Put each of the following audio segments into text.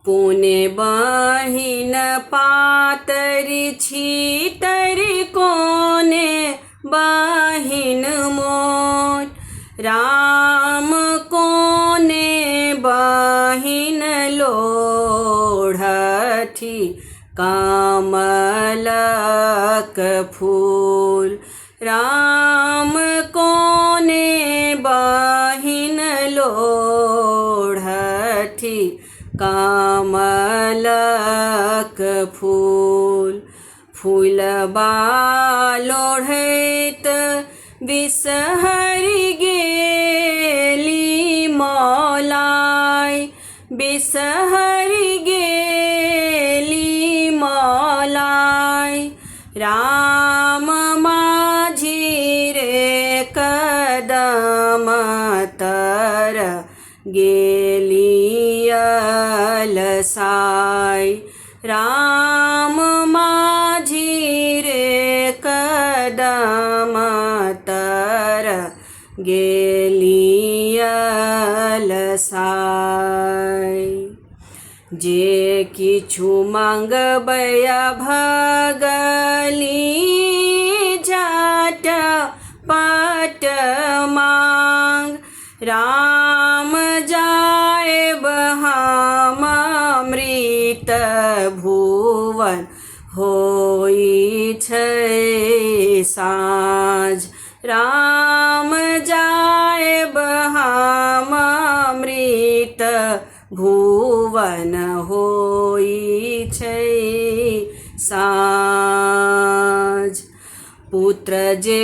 कोने बहिन पातरी छीतरी कोने बहिन मोट राम कोने बहिन लोढ़ठी कमलक फूल राम कोने बहिन लोढ़ठी कमलक फूल फूलबा लोढ़ैत बिसहरि गेली मौलाइ बिसहरि गेली मौलाइ राम माझी रे कदम तर गेली अलसाई राम माझी रे कदम तर गेली अलसाई जे किछु मंगबय भगली झट पट मांग राम जाएब हम अमृत भुवन होई छै साँझ राम जाएब हम अमृत भुवन होई छै साँझ पुत्र जे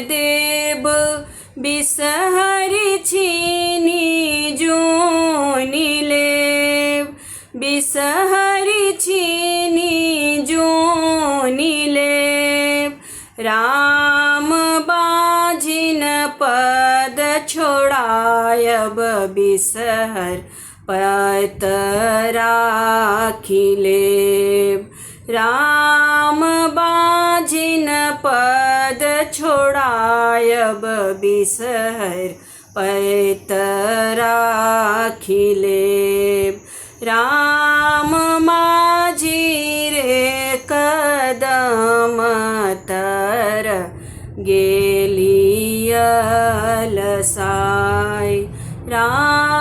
देव बिसहरि छीनी जोनि लेव बिसहरि छीनी जोनि लेव राम बाझिन पद छोड़ायब बिसहर पत राखि लेव राम बाझिन पद छोड़ायब बिसहर पत राखि लेव राम माझी रे कदम तर गेली अलसाई राम